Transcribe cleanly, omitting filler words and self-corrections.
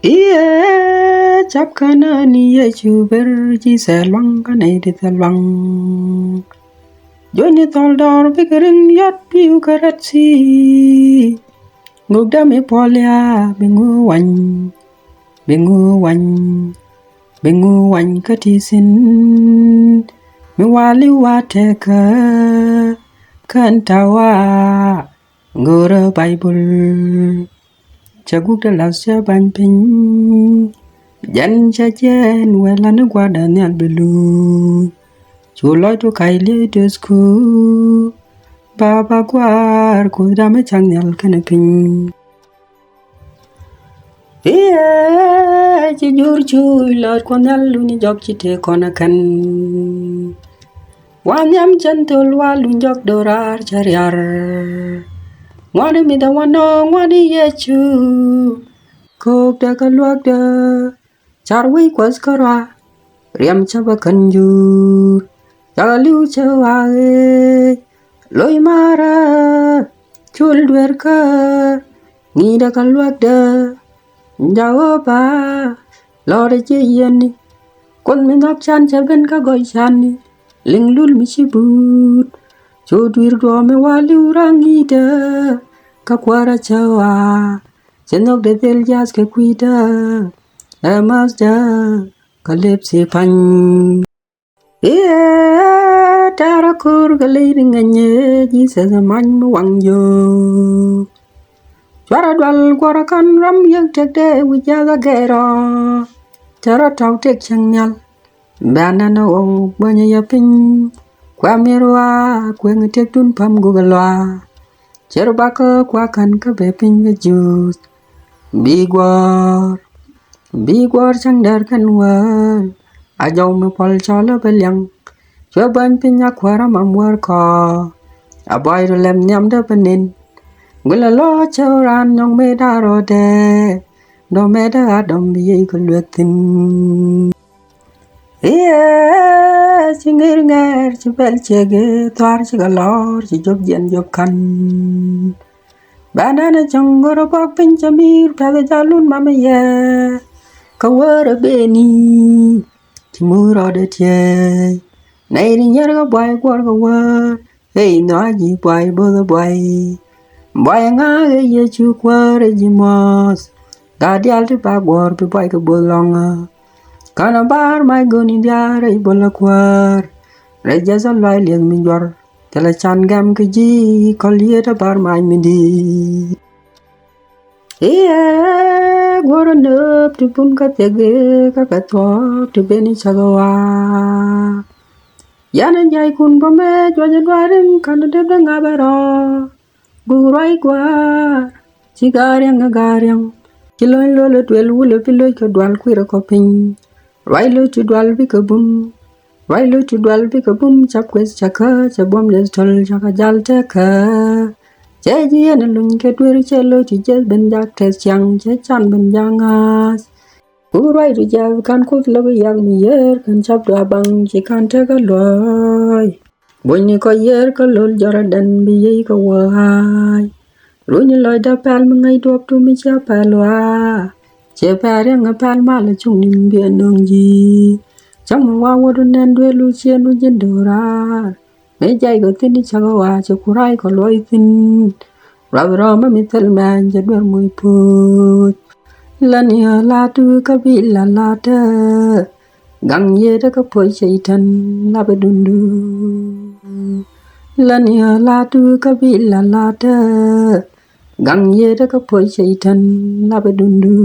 Iya chap Känä ni Yecu Bër ji selwang kanai di telwang. Joni tol dor bikirin yat piu karat si. Ngugda mi polya bingu wany katisin. Mi wali wateka kantawa ngora Bible. Chaguk da lasya ban pin jan chachen wela ne gwada ne albelu chuloy to kaile to sku baba gwar ko dame changnel kanapin chi jur chui lot konal luni jok chite konakan wanyam chantul walun jok dorar chariar Ngwani mi da wano ngwani Yecu Kok da ka luak da Charwi kwas kara Riam chaba kanjur Jaga liu chawa Loi mara Chul dwer ka Ngi da ka luak da Jawa ba Lore che yeni Kon mi nok chan chaben ka goy chani Ling lul mi chibut Chodwir do me wali urangi da Kakwara chawa Senok de del jas ke kuida Emas da Kalep se pan Tarakur galeri nganye Jisa zaman wangjo Chwara dwal kwara kan ram yang tek de Wijaga gera Tara tau tek changyal Banana o banya yapin Kwa mirwa kwe ngetek dun pam gugalwa Cherbaka kwa kan ka bepin ve jus Bigwar chang dar kan wan Ajaw me pol chala belyang Choban pinya kwara mamwar ka Abay lem nyam da panin Gula lo chawran nyong me da rode No me da adam biye kulwetin Singir ngar chibel chege Twar chigalor chijob jen job kan Banana chongoro bok pinchamir Tada jalun mama ye Kawara beni Timura de tie Nairi nyarga boy gwarga war Hey no aji boy boda boy Boy ngage Yecu kwara jimos Gadi alti bagwar pi boy ka bolonga Kana bar mai goni diara ibola kwar Reja zalwai liang minjor Tela chan gam keji Kolye da bar mai mindi Gwara nup tu pun ka tege Kakatwak tu beni chagawa Yana jai kun pame Jwaja dwarim kana debda ngabara Gurai gwar Chigariang ngagariang Chiloy lolo twel wule piloy ka dwal kwira koping Railo tu dwal bika bum chap kwes chaka chabom les tol chaka jal teka Cheji yana lun ke tweri chelo ti jes ben jak tes chang che chan ben jangas Urai tu jav kan kut labi yang mi yer kan chap dwa bang chi kan teka loy Bunyi ko yer ka lol jara dan biye ka wahai Runyi loy da pal mengai duap tu mi cha palwa Che pare nga pal mala chung nim bia nong ji Chang wa wadu nen dwe lu chien nu jendora Me jai go tini chaga wa che kurai ko loy thin Rabi roma mi tel man jadwer mui put Lania la tu kabila la ta Gang ye da ka poi shaitan labi dundu Lania la tu kabila la ta Gang ye da ka poi shaitan labi dundu